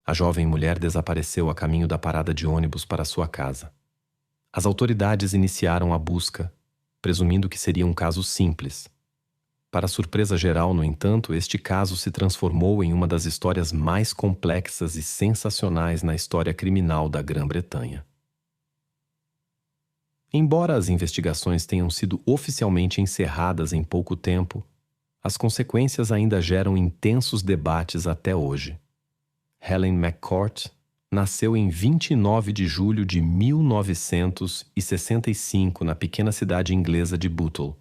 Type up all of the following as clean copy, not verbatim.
A jovem mulher desapareceu a caminho da parada de ônibus para sua casa. As autoridades iniciaram a busca, presumindo que seria um caso simples. Para surpresa geral, no entanto, este caso se transformou em uma das histórias mais complexas e sensacionais na história criminal da Grã-Bretanha. Embora as investigações tenham sido oficialmente encerradas em pouco tempo, as consequências ainda geram intensos debates até hoje. Helen McCourt nasceu em 29 de julho de 1965 na pequena cidade inglesa de Bootle.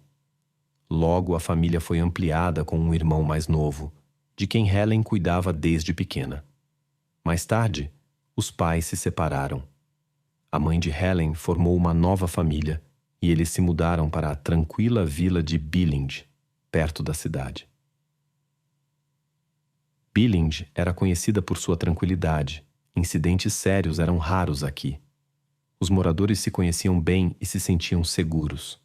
Logo, a família foi ampliada com um irmão mais novo, de quem Helen cuidava desde pequena. Mais tarde, os pais se separaram. A mãe de Helen formou uma nova família e eles se mudaram para a tranquila vila de Billinge, perto da cidade. Billinge era conhecida por sua tranquilidade. Incidentes sérios eram raros aqui. Os moradores se conheciam bem e se sentiam seguros.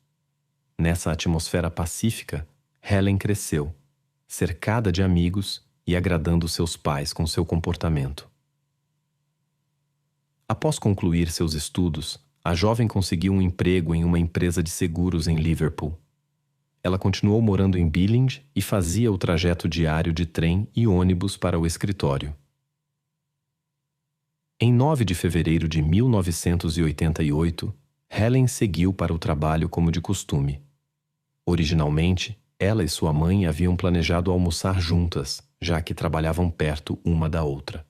Nessa atmosfera pacífica, Helen cresceu, cercada de amigos e agradando seus pais com seu comportamento. Após concluir seus estudos, a jovem conseguiu um emprego em uma empresa de seguros em Liverpool. Ela continuou morando em Billinge e fazia o trajeto diário de trem e ônibus para o escritório. Em 9 de fevereiro de 1988, Helen seguiu para o trabalho como de costume. Originalmente, ela e sua mãe haviam planejado almoçar juntas, já que trabalhavam perto uma da outra.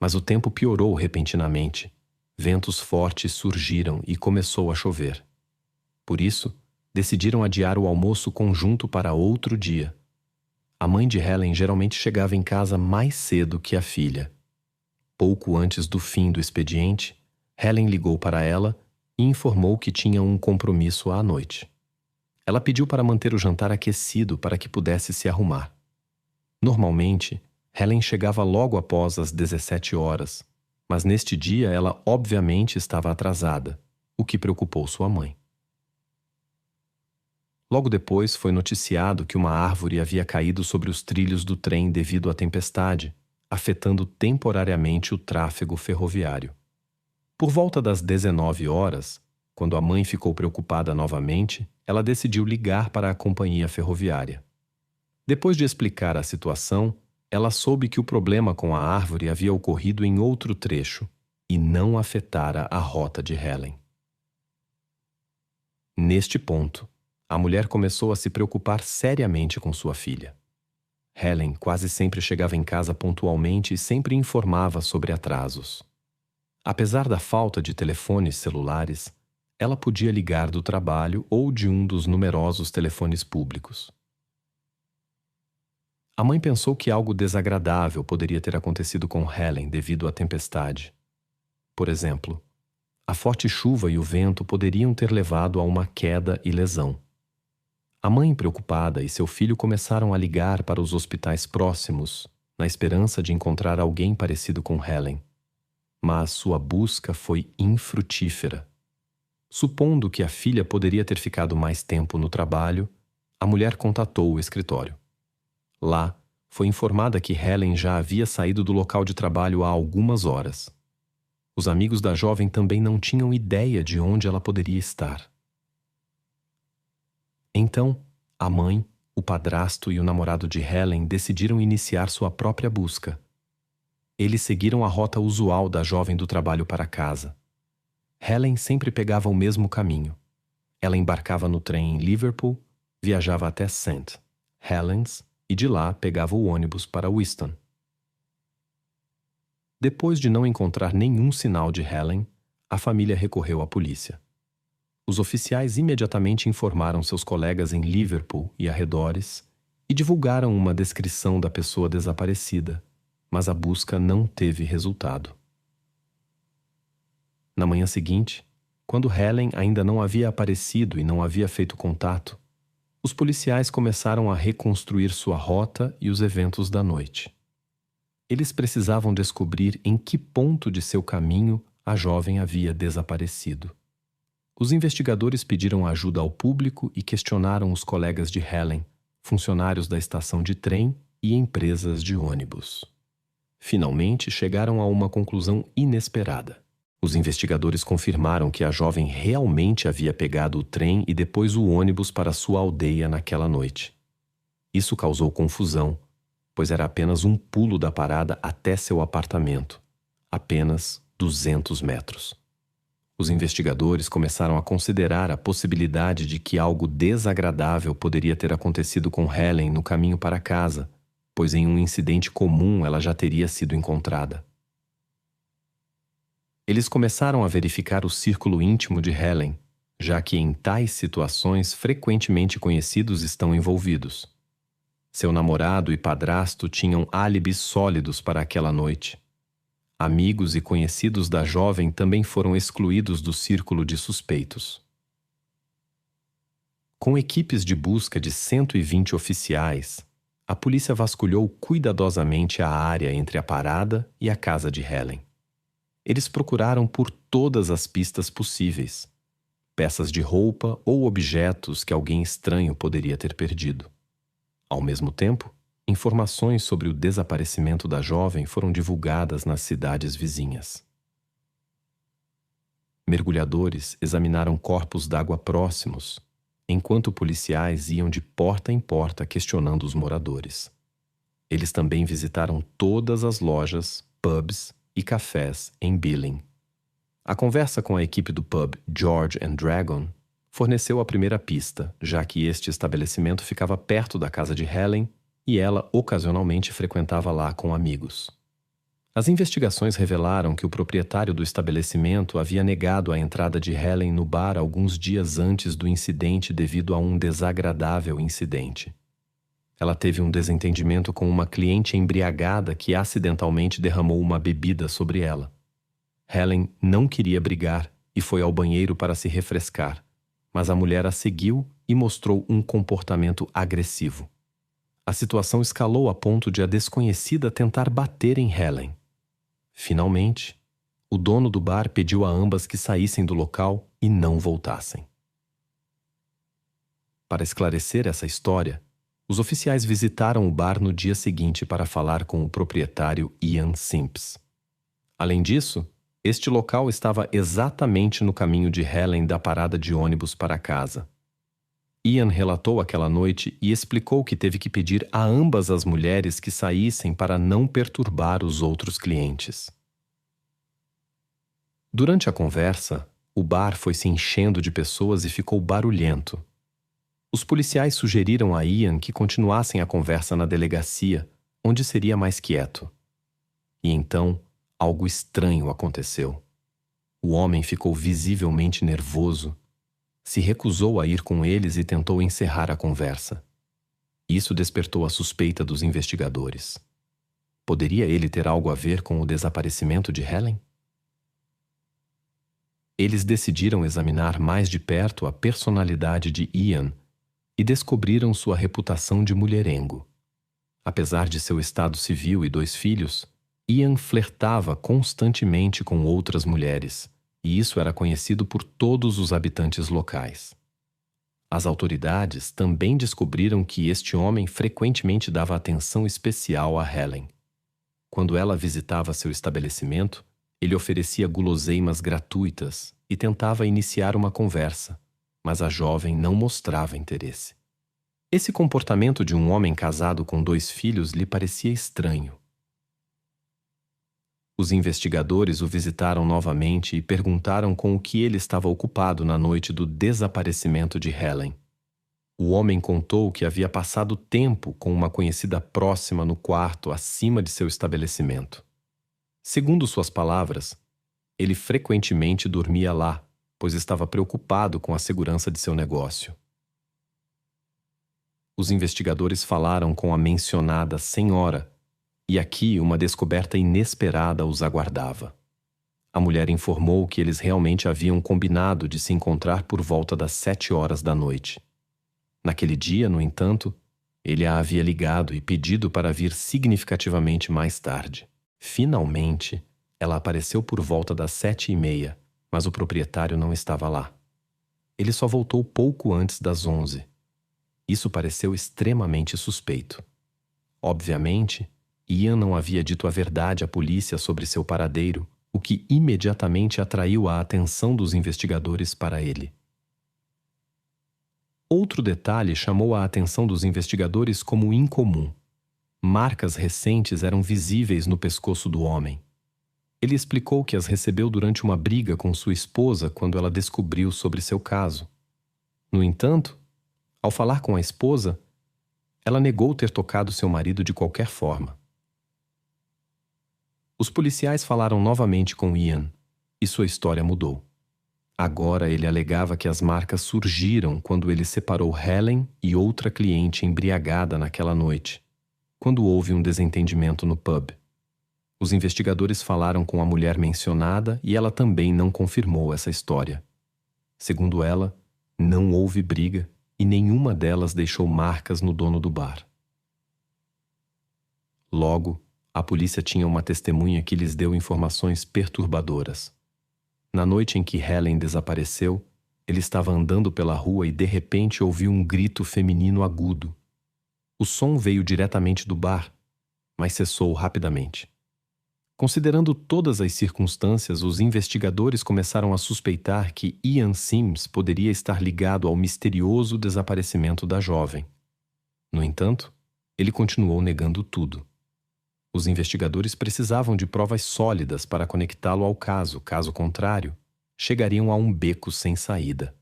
Mas o tempo piorou repentinamente. Ventos fortes surgiram e começou a chover. Por isso, decidiram adiar o almoço conjunto para outro dia. A mãe de Helen geralmente chegava em casa mais cedo que a filha. Pouco antes do fim do expediente, Helen ligou para ela e informou que tinha um compromisso à noite. Ela pediu para manter o jantar aquecido para que pudesse se arrumar. Normalmente, Helen chegava logo após as 17 horas, mas neste dia ela obviamente estava atrasada, o que preocupou sua mãe. Logo depois foi noticiado que uma árvore havia caído sobre os trilhos do trem devido à tempestade, afetando temporariamente o tráfego ferroviário. Por volta das 19 horas, quando a mãe ficou preocupada novamente, ela decidiu ligar para a companhia ferroviária. Depois de explicar a situação, ela soube que o problema com a árvore havia ocorrido em outro trecho e não afetara a rota de Helen. Neste ponto, a mulher começou a se preocupar seriamente com sua filha. Helen quase sempre chegava em casa pontualmente e sempre informava sobre atrasos. Apesar da falta de telefones celulares, ela podia ligar do trabalho ou de um dos numerosos telefones públicos. A mãe pensou que algo desagradável poderia ter acontecido com Helen devido à tempestade. Por exemplo, a forte chuva e o vento poderiam ter levado a uma queda e lesão. A mãe, preocupada, e seu filho começaram a ligar para os hospitais próximos, na esperança de encontrar alguém parecido com Helen. Mas sua busca foi infrutífera. Supondo que a filha poderia ter ficado mais tempo no trabalho, a mulher contatou o escritório. Lá, foi informada que Helen já havia saído do local de trabalho há algumas horas. Os amigos da jovem também não tinham ideia de onde ela poderia estar. Então, a mãe, o padrasto e o namorado de Helen decidiram iniciar sua própria busca. Eles seguiram a rota usual da jovem do trabalho para casa. Helen sempre pegava o mesmo caminho. Ela embarcava no trem em Liverpool, viajava até St. Helens e de lá pegava o ônibus para Euston. Depois de não encontrar nenhum sinal de Helen, a família recorreu à polícia. Os oficiais imediatamente informaram seus colegas em Liverpool e arredores e divulgaram uma descrição da pessoa desaparecida, mas a busca não teve resultado. Na manhã seguinte, quando Helen ainda não havia aparecido e não havia feito contato, os policiais começaram a reconstruir sua rota e os eventos da noite. Eles precisavam descobrir em que ponto de seu caminho a jovem havia desaparecido. Os investigadores pediram ajuda ao público e questionaram os colegas de Helen, funcionários da estação de trem e empresas de ônibus. Finalmente chegaram a uma conclusão inesperada. Os investigadores confirmaram que a jovem realmente havia pegado o trem e depois o ônibus para sua aldeia naquela noite. Isso causou confusão, pois era apenas um pulo da parada até seu apartamento, apenas 200 metros. Os investigadores começaram a considerar a possibilidade de que algo desagradável poderia ter acontecido com Helen no caminho para casa, pois em um incidente comum ela já teria sido encontrada. Eles começaram a verificar o círculo íntimo de Helen, já que em tais situações frequentemente conhecidos estão envolvidos. Seu namorado e padrasto tinham álibis sólidos para aquela noite. Amigos e conhecidos da jovem também foram excluídos do círculo de suspeitos. Com equipes de busca de 120 oficiais, a polícia vasculhou cuidadosamente a área entre a parada e a casa de Helen. Eles procuraram por todas as pistas possíveis, peças de roupa ou objetos que alguém estranho poderia ter perdido. Ao mesmo tempo, informações sobre o desaparecimento da jovem foram divulgadas nas cidades vizinhas. Mergulhadores examinaram corpos d'água próximos, enquanto policiais iam de porta em porta questionando os moradores. Eles também visitaram todas as lojas, pubs e cafés em Billing. A conversa com a equipe do pub George and Dragon forneceu a primeira pista, já que este estabelecimento ficava perto da casa de Helen e ela ocasionalmente frequentava lá com amigos. As investigações revelaram que o proprietário do estabelecimento havia negado a entrada de Helen no bar alguns dias antes do incidente devido a um desagradável incidente. Ela teve um desentendimento com uma cliente embriagada que acidentalmente derramou uma bebida sobre ela. Helen não queria brigar e foi ao banheiro para se refrescar, mas a mulher a seguiu e mostrou um comportamento agressivo. A situação escalou a ponto de a desconhecida tentar bater em Helen. Finalmente, o dono do bar pediu a ambas que saíssem do local e não voltassem. Para esclarecer essa história, os oficiais visitaram o bar no dia seguinte para falar com o proprietário Ian Simps. Além disso, este local estava exatamente no caminho de Helen da parada de ônibus para casa. Ian relatou aquela noite e explicou que teve que pedir a ambas as mulheres que saíssem para não perturbar os outros clientes. Durante a conversa, o bar foi se enchendo de pessoas e ficou barulhento. Os policiais sugeriram a Ian que continuassem a conversa na delegacia, onde seria mais quieto. E então, algo estranho aconteceu. O homem ficou visivelmente nervoso. Se recusou a ir com eles e tentou encerrar a conversa. Isso despertou a suspeita dos investigadores. Poderia ele ter algo a ver com o desaparecimento de Helen? Eles decidiram examinar mais de perto a personalidade de Ian e descobriram sua reputação de mulherengo. Apesar de seu estado civil e 2 filhos, Ian flertava constantemente com outras mulheres, e isso era conhecido por todos os habitantes locais. As autoridades também descobriram que este homem frequentemente dava atenção especial a Helen. Quando ela visitava seu estabelecimento, ele oferecia guloseimas gratuitas e tentava iniciar uma conversa, mas a jovem não mostrava interesse. Esse comportamento de um homem casado com 2 filhos lhe parecia estranho. Os investigadores o visitaram novamente e perguntaram com o que ele estava ocupado na noite do desaparecimento de Helen. O homem contou que havia passado tempo com uma conhecida próxima no quarto acima de seu estabelecimento. Segundo suas palavras, ele frequentemente dormia lá, pois estava preocupado com a segurança de seu negócio. Os investigadores falaram com a mencionada senhora, e aqui uma descoberta inesperada os aguardava. A mulher informou que eles realmente haviam combinado de se encontrar por volta das 7 horas da noite. Naquele dia, no entanto, ele a havia ligado e pedido para vir significativamente mais tarde. Finalmente, ela apareceu por volta das 7h30, mas o proprietário não estava lá. Ele só voltou pouco antes das 11. Isso pareceu extremamente suspeito. Obviamente, Ian não havia dito a verdade à polícia sobre seu paradeiro, o que imediatamente atraiu a atenção dos investigadores para ele. Outro detalhe chamou a atenção dos investigadores como incomum. Marcas recentes eram visíveis no pescoço do homem. Ele explicou que as recebeu durante uma briga com sua esposa quando ela descobriu sobre seu caso. No entanto, ao falar com a esposa, ela negou ter tocado seu marido de qualquer forma. Os policiais falaram novamente com Ian, e sua história mudou. Agora ele alegava que as marcas surgiram quando ele separou Helen e outra cliente embriagada naquela noite, quando houve um desentendimento no pub. Os investigadores falaram com a mulher mencionada e ela também não confirmou essa história. Segundo ela, não houve briga e nenhuma delas deixou marcas no dono do bar. Logo, a polícia tinha uma testemunha que lhes deu informações perturbadoras. Na noite em que Helen desapareceu, ele estava andando pela rua e de repente ouviu um grito feminino agudo. O som veio diretamente do bar, mas cessou rapidamente. Considerando todas as circunstâncias, os investigadores começaram a suspeitar que Ian Sims poderia estar ligado ao misterioso desaparecimento da jovem. No entanto, ele continuou negando tudo. Os investigadores precisavam de provas sólidas para conectá-lo ao caso, caso contrário, chegariam a um beco sem saída.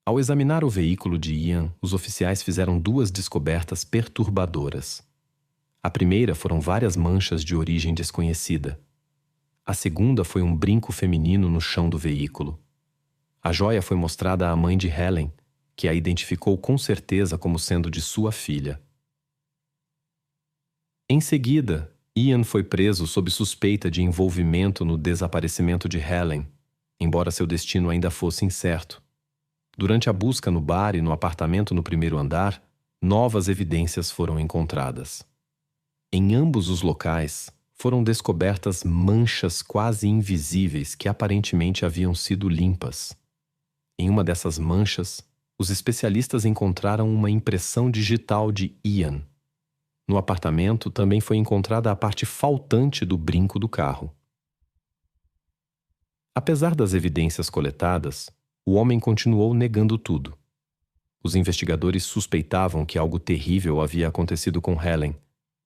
Ao examinar o veículo de Ian, os oficiais fizeram duas descobertas perturbadoras. A primeira foram várias manchas de origem desconhecida. A segunda foi um brinco feminino no chão do veículo. A joia foi mostrada à mãe de Helen, que a identificou com certeza como sendo de sua filha. Em seguida, Ian foi preso sob suspeita de envolvimento no desaparecimento de Helen, embora seu destino ainda fosse incerto. Durante a busca no bar e no apartamento no primeiro andar, novas evidências foram encontradas. Em ambos os locais, foram descobertas manchas quase invisíveis que aparentemente haviam sido limpas. Em uma dessas manchas, os especialistas encontraram uma impressão digital de Ian. No apartamento também foi encontrada a parte faltante do brinco do carro. Apesar das evidências coletadas, o homem continuou negando tudo. Os investigadores suspeitavam que algo terrível havia acontecido com Helen,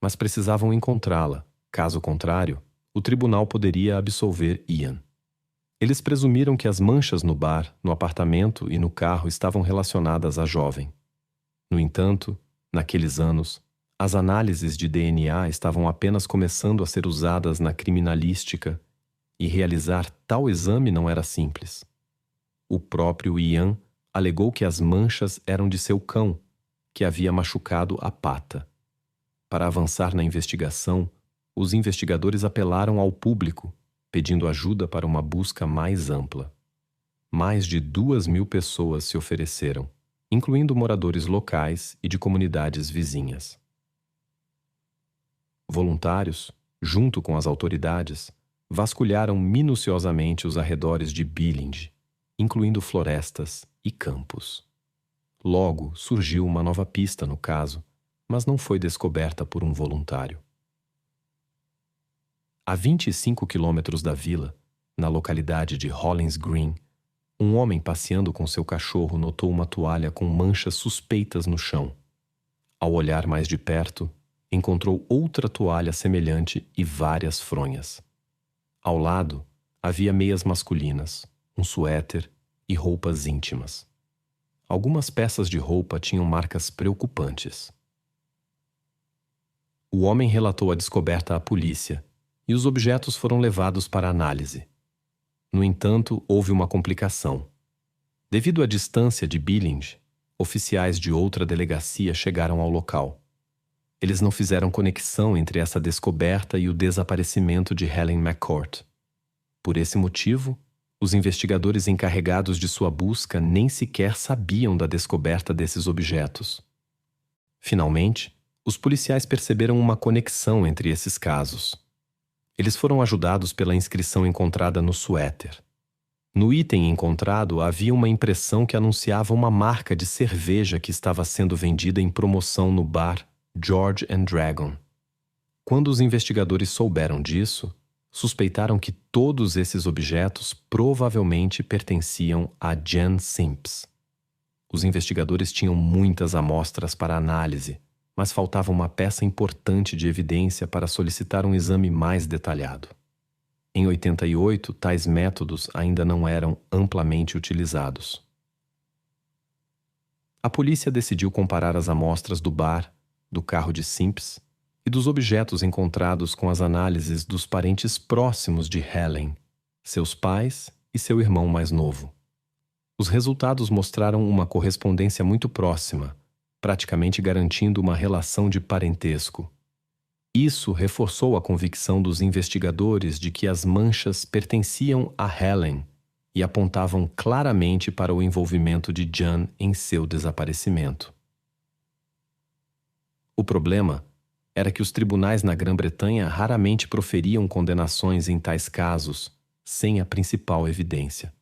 mas precisavam encontrá-la. Caso contrário, o tribunal poderia absolver Ian. Eles presumiram que as manchas no bar, no apartamento e no carro estavam relacionadas à jovem. No entanto, naqueles anos, as análises de DNA estavam apenas começando a ser usadas na criminalística e realizar tal exame não era simples. O próprio Ian alegou que as manchas eram de seu cão, que havia machucado a pata. Para avançar na investigação, os investigadores apelaram ao público, pedindo ajuda para uma busca mais ampla. Mais de 2.000 pessoas se ofereceram, incluindo moradores locais e de comunidades vizinhas. Voluntários, junto com as autoridades, vasculharam minuciosamente os arredores de Billings, incluindo florestas e campos. Logo surgiu uma nova pista no caso, mas não foi descoberta por um voluntário. A 25 quilômetros da vila, na localidade de Hollins Green, um homem passeando com seu cachorro notou uma toalha com manchas suspeitas no chão. Ao olhar mais de perto, encontrou outra toalha semelhante e várias fronhas. Ao lado, havia meias masculinas, um suéter e roupas íntimas. Algumas peças de roupa tinham marcas preocupantes. O homem relatou a descoberta à polícia e os objetos foram levados para análise. No entanto, houve uma complicação. Devido à distância de Billings, oficiais de outra delegacia chegaram ao local. Eles não fizeram conexão entre essa descoberta e o desaparecimento de Helen McCourt. Por esse motivo, os investigadores encarregados de sua busca nem sequer sabiam da descoberta desses objetos. Finalmente, os policiais perceberam uma conexão entre esses casos. Eles foram ajudados pela inscrição encontrada no suéter. No item encontrado havia uma impressão que anunciava uma marca de cerveja que estava sendo vendida em promoção no bar George and Dragon. Quando os investigadores souberam disso, suspeitaram que todos esses objetos provavelmente pertenciam a Jan Simps. Os investigadores tinham muitas amostras para análise, mas faltava uma peça importante de evidência para solicitar um exame mais detalhado. Em 88, tais métodos ainda não eram amplamente utilizados. A polícia decidiu comparar as amostras do bar, do carro de Simps e dos objetos encontrados com as análises dos parentes próximos de Helen, seus pais e seu irmão mais novo. Os resultados mostraram uma correspondência muito próxima, praticamente garantindo uma relação de parentesco. Isso reforçou a convicção dos investigadores de que as manchas pertenciam a Helen e apontavam claramente para o envolvimento de Jan em seu desaparecimento. O problema era que os tribunais na Grã-Bretanha raramente proferiam condenações em tais casos sem a principal evidência.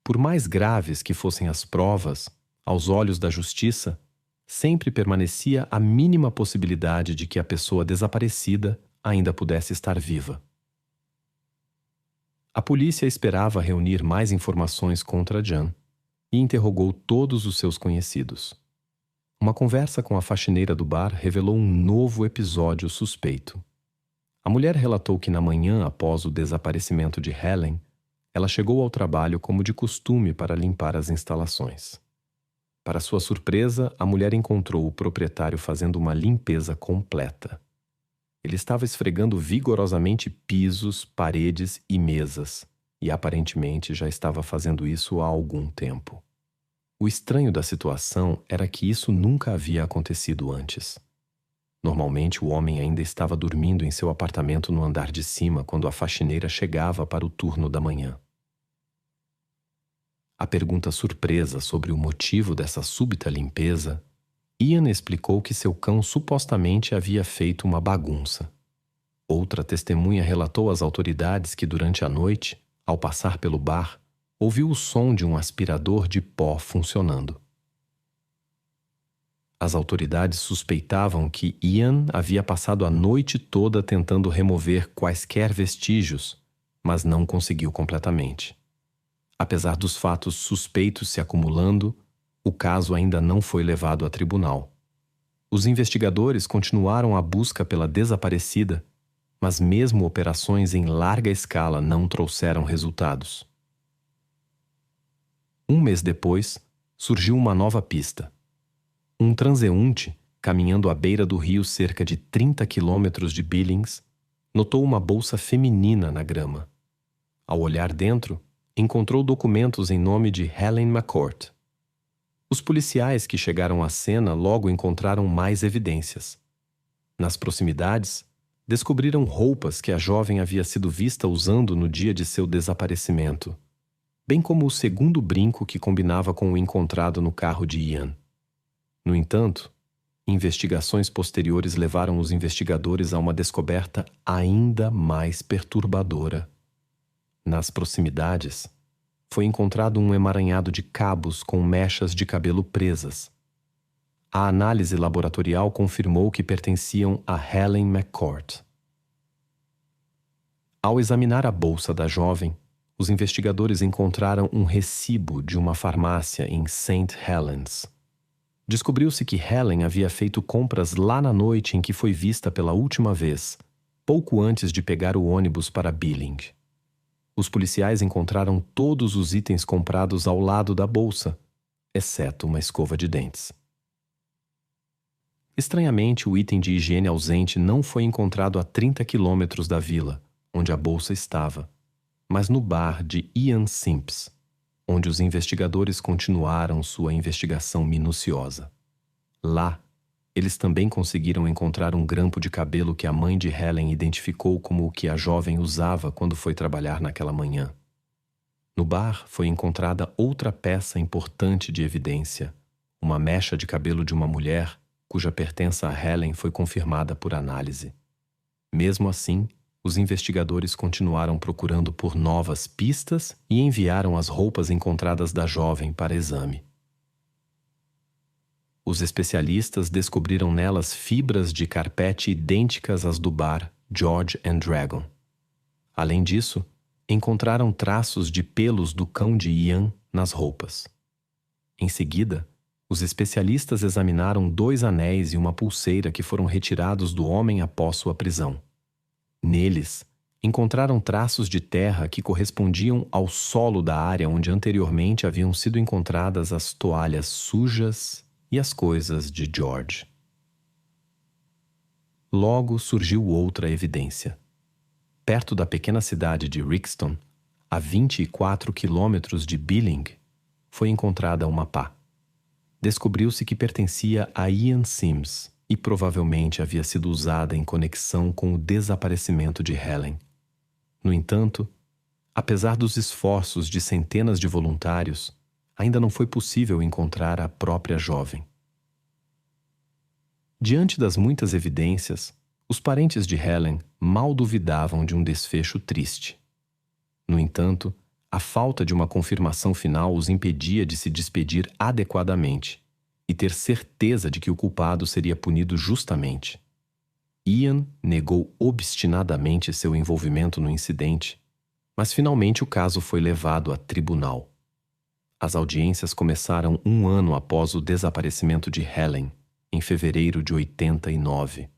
Por mais graves que fossem as provas, aos olhos da justiça, sempre permanecia a mínima possibilidade de que a pessoa desaparecida ainda pudesse estar viva. A polícia esperava reunir mais informações contra Jan e interrogou todos os seus conhecidos. Uma conversa com a faxineira do bar revelou um novo episódio suspeito. A mulher relatou que na manhã após o desaparecimento de Helen, ela chegou ao trabalho como de costume para limpar as instalações. Para sua surpresa, a mulher encontrou o proprietário fazendo uma limpeza completa. Ele estava esfregando vigorosamente pisos, paredes e mesas, e aparentemente já estava fazendo isso há algum tempo. O estranho da situação era que isso nunca havia acontecido antes. Normalmente o homem ainda estava dormindo em seu apartamento no andar de cima quando a faxineira chegava para o turno da manhã. À pergunta surpresa sobre o motivo dessa súbita limpeza, Ian explicou que seu cão supostamente havia feito uma bagunça. Outra testemunha relatou às autoridades que durante a noite, ao passar pelo bar, ouviu o som de um aspirador de pó funcionando. As autoridades suspeitavam que Ian havia passado a noite toda tentando remover quaisquer vestígios, mas não conseguiu completamente. Apesar dos fatos suspeitos se acumulando, o caso ainda não foi levado a tribunal. Os investigadores continuaram a busca pela desaparecida, mas mesmo operações em larga escala não trouxeram resultados. Um mês depois, surgiu uma nova pista. Um transeunte, caminhando à beira do rio cerca de 30 quilômetros de Billings, notou uma bolsa feminina na grama. Ao olhar dentro, encontrou documentos em nome de Helen McCourt. Os policiais que chegaram à cena logo encontraram mais evidências. Nas proximidades, descobriram roupas que a jovem havia sido vista usando no dia de seu desaparecimento, bem como o segundo brinco que combinava com o encontrado no carro de Ian. No entanto, investigações posteriores levaram os investigadores a uma descoberta ainda mais perturbadora. Nas proximidades, foi encontrado um emaranhado de cabos com mechas de cabelo presas. A análise laboratorial confirmou que pertenciam a Helen McCourt. Ao examinar a bolsa da jovem, os investigadores encontraram um recibo de uma farmácia em St. Helens. Descobriu-se que Helen havia feito compras lá na noite em que foi vista pela última vez, pouco antes de pegar o ônibus para Billing. Os policiais encontraram todos os itens comprados ao lado da bolsa, exceto uma escova de dentes. Estranhamente, o item de higiene ausente não foi encontrado a 30 quilômetros da vila, onde a bolsa estava, mas no bar de Ian Simps, onde os investigadores continuaram sua investigação minuciosa. Lá, eles também conseguiram encontrar um grampo de cabelo que a mãe de Helen identificou como o que a jovem usava quando foi trabalhar naquela manhã. No bar foi encontrada outra peça importante de evidência, uma mecha de cabelo de uma mulher cuja pertença a Helen foi confirmada por análise. Mesmo assim, os investigadores continuaram procurando por novas pistas e enviaram as roupas encontradas da jovem para exame. Os especialistas descobriram nelas fibras de carpete idênticas às do bar George and Dragon. Além disso, encontraram traços de pelos do cão de Ian nas roupas. Em seguida, os especialistas examinaram 2 anéis e uma pulseira que foram retirados do homem após sua prisão. Neles, encontraram traços de terra que correspondiam ao solo da área onde anteriormente haviam sido encontradas as toalhas sujas e as coisas de George. Logo surgiu outra evidência. Perto da pequena cidade de Rixton, a 24 quilômetros de Billing, foi encontrada uma pá. Descobriu-se que pertencia a Ian Sims e provavelmente havia sido usada em conexão com o desaparecimento de Helen. No entanto, apesar dos esforços de centenas de voluntários, ainda não foi possível encontrar a própria jovem. Diante das muitas evidências, os parentes de Helen mal duvidavam de um desfecho triste. No entanto, a falta de uma confirmação final os impedia de se despedir adequadamente e ter certeza de que o culpado seria punido justamente. Ian negou obstinadamente seu envolvimento no incidente, mas finalmente o caso foi levado a tribunal. As audiências começaram 1 ano após o desaparecimento de Helen, em fevereiro de 89.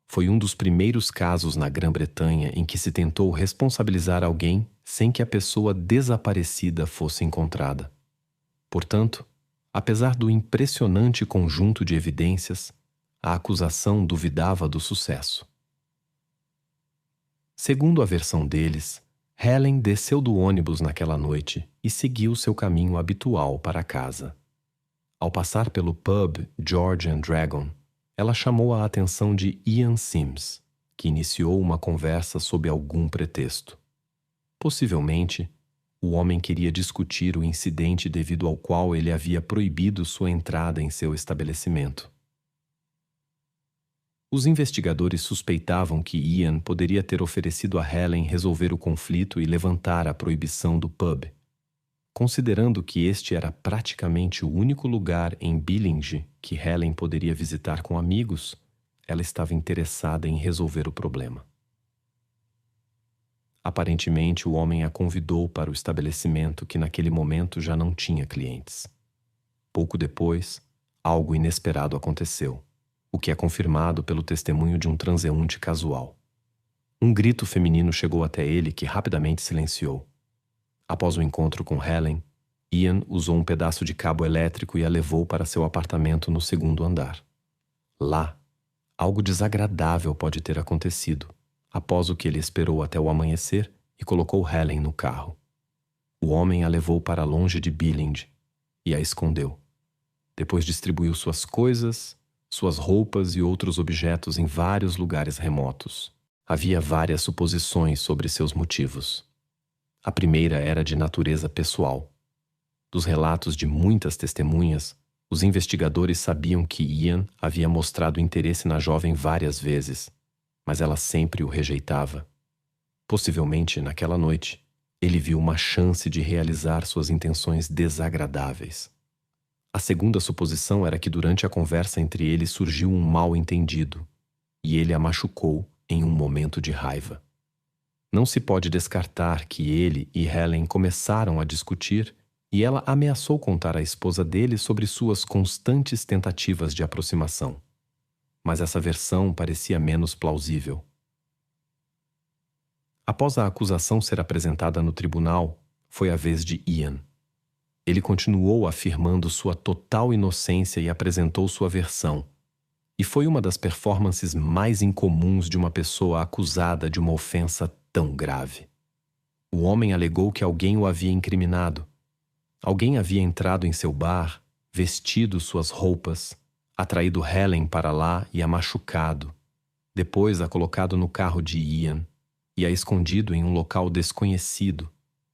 Foi um dos primeiros casos na Grã-Bretanha em que se tentou responsabilizar alguém sem que a pessoa desaparecida fosse encontrada. Portanto, apesar do impressionante conjunto de evidências, a acusação duvidava do sucesso. Segundo a versão deles, Helen desceu do ônibus naquela noite e seguiu seu caminho habitual para casa. Ao passar pelo pub George and Dragon, ela chamou a atenção de Ian Sims, que iniciou uma conversa sob algum pretexto. Possivelmente, o homem queria discutir o incidente devido ao qual ele havia proibido sua entrada em seu estabelecimento. Os investigadores suspeitavam que Ian poderia ter oferecido a Helen resolver o conflito e levantar a proibição do pub. Considerando que este era praticamente o único lugar em Billing que Helen poderia visitar com amigos, ela estava interessada em resolver o problema. Aparentemente, o homem a convidou para o estabelecimento que naquele momento já não tinha clientes. Pouco depois, algo inesperado aconteceu, o que é confirmado pelo testemunho de um transeunte casual. Um grito feminino chegou até ele que rapidamente silenciou. Após o encontro com Helen, Ian usou um pedaço de cabo elétrico e a levou para seu apartamento no 2º andar. Lá, algo desagradável pode ter acontecido, após o que ele esperou até o amanhecer e colocou Helen no carro. O homem a levou para longe de Billing e a escondeu. Depois distribuiu suas coisas, suas roupas e outros objetos em vários lugares remotos. Havia várias suposições sobre seus motivos. A primeira era de natureza pessoal. Dos relatos de muitas testemunhas, os investigadores sabiam que Ian havia mostrado interesse na jovem várias vezes, mas ela sempre o rejeitava. Possivelmente, naquela noite, ele viu uma chance de realizar suas intenções desagradáveis. A segunda suposição era que durante a conversa entre eles surgiu um mal-entendido, e ele a machucou em um momento de raiva. Não se pode descartar que ele e Helen começaram a discutir e ela ameaçou contar à esposa dele sobre suas constantes tentativas de aproximação. Mas essa versão parecia menos plausível. Após a acusação ser apresentada no tribunal, foi a vez de Ian. Ele continuou afirmando sua total inocência e apresentou sua versão. E foi uma das performances mais incomuns de uma pessoa acusada de uma ofensa tão grave. O homem alegou que alguém o havia incriminado. Alguém havia entrado em seu bar, vestido suas roupas, atraído Helen para lá e a machucado. Depois a colocado no carro de Ian e a escondido em um local desconhecido,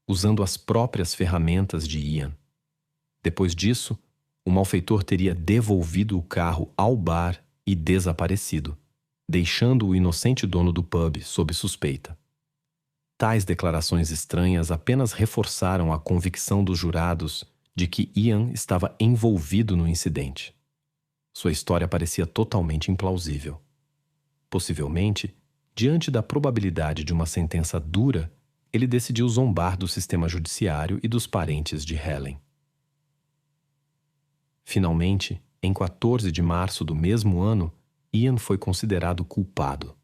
usando as próprias ferramentas de Ian. Depois disso, o malfeitor teria devolvido o carro ao bar e desaparecido, deixando o inocente dono do pub sob suspeita. Tais declarações estranhas apenas reforçaram a convicção dos jurados de que Ian estava envolvido no incidente. Sua história parecia totalmente implausível. Possivelmente, diante da probabilidade de uma sentença dura, ele decidiu zombar do sistema judiciário e dos parentes de Helen. Finalmente, em 14 de março do mesmo ano, Ian foi considerado culpado.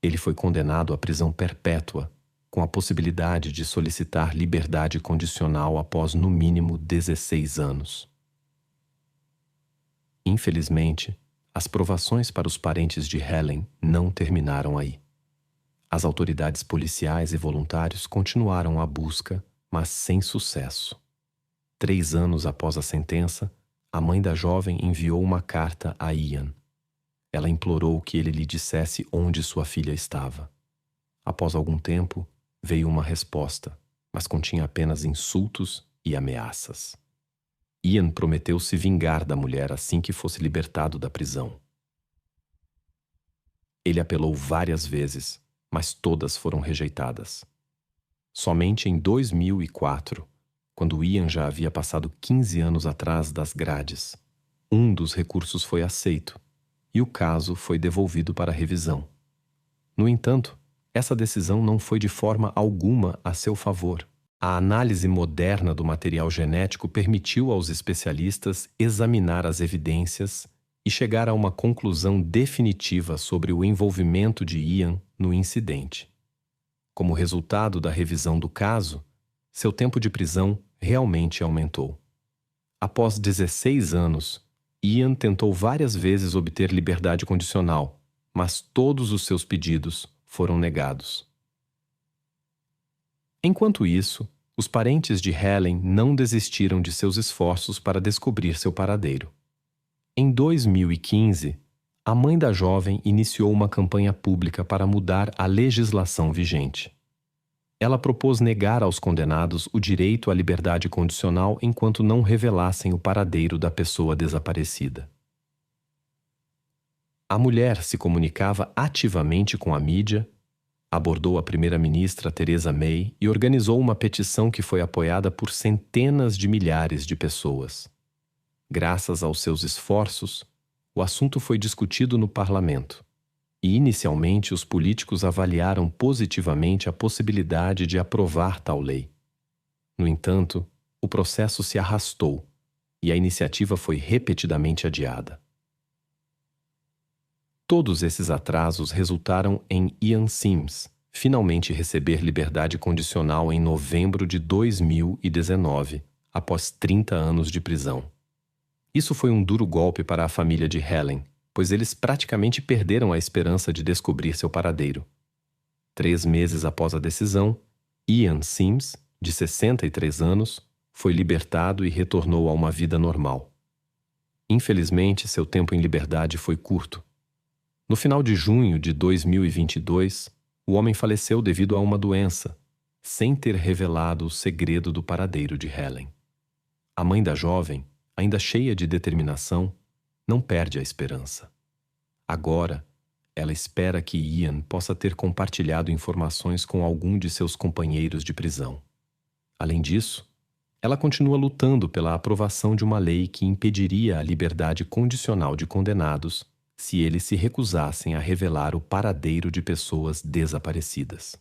Ele foi condenado à prisão perpétua, com a possibilidade de solicitar liberdade condicional após no mínimo 16 anos. Infelizmente, as provações para os parentes de Helen não terminaram aí. As autoridades policiais e voluntários continuaram a busca, mas sem sucesso. 3 anos após a sentença, a mãe da jovem enviou uma carta a Ian. Ela implorou que ele lhe dissesse onde sua filha estava. Após algum tempo, veio uma resposta, mas continha apenas insultos e ameaças. Ian prometeu se vingar da mulher assim que fosse libertado da prisão. Ele apelou várias vezes, mas todas foram rejeitadas. Somente em 2004, quando Ian já havia passado 15 anos atrás das grades, um dos recursos foi aceito e o caso foi devolvido para revisão. No entanto, essa decisão não foi de forma alguma a seu favor. A análise moderna do material genético permitiu aos especialistas examinar as evidências e chegar a uma conclusão definitiva sobre o envolvimento de Ian no incidente. Como resultado da revisão do caso, seu tempo de prisão realmente aumentou. Após 16 anos, Ian tentou várias vezes obter liberdade condicional, mas todos os seus pedidos foram negados. Enquanto isso, os parentes de Helen não desistiram de seus esforços para descobrir seu paradeiro. Em 2015, a mãe da jovem iniciou uma campanha pública para mudar a legislação vigente. Ela propôs negar aos condenados o direito à liberdade condicional enquanto não revelassem o paradeiro da pessoa desaparecida. A mulher se comunicava ativamente com a mídia, abordou a primeira-ministra Theresa May e organizou uma petição que foi apoiada por centenas de milhares de pessoas. Graças aos seus esforços, o assunto foi discutido no parlamento, e inicialmente os políticos avaliaram positivamente a possibilidade de aprovar tal lei. No entanto, o processo se arrastou e a iniciativa foi repetidamente adiada. Todos esses atrasos resultaram em Ian Sims finalmente receber liberdade condicional em novembro de 2019, após 30 anos de prisão. Isso foi um duro golpe para a família de Helen, pois eles praticamente perderam a esperança de descobrir seu paradeiro. 3 meses após a decisão, Ian Sims, de 63 anos, foi libertado e retornou a uma vida normal. Infelizmente, seu tempo em liberdade foi curto. No final de junho de 2022, o homem faleceu devido a uma doença, sem ter revelado o segredo do paradeiro de Helen. A mãe da jovem, ainda cheia de determinação, não perde a esperança. Agora, ela espera que Ian possa ter compartilhado informações com algum de seus companheiros de prisão. Além disso, ela continua lutando pela aprovação de uma lei que impediria a liberdade condicional de condenados se eles se recusassem a revelar o paradeiro de pessoas desaparecidas.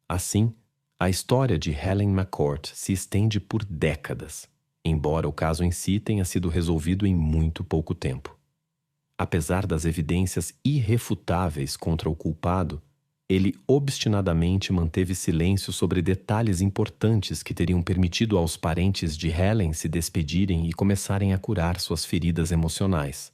Assim, a história de Helen McCourt se estende por décadas, embora o caso em si tenha sido resolvido em muito pouco tempo. Apesar das evidências irrefutáveis contra o culpado, ele obstinadamente manteve silêncio sobre detalhes importantes que teriam permitido aos parentes de Helen se despedirem e começarem a curar suas feridas emocionais.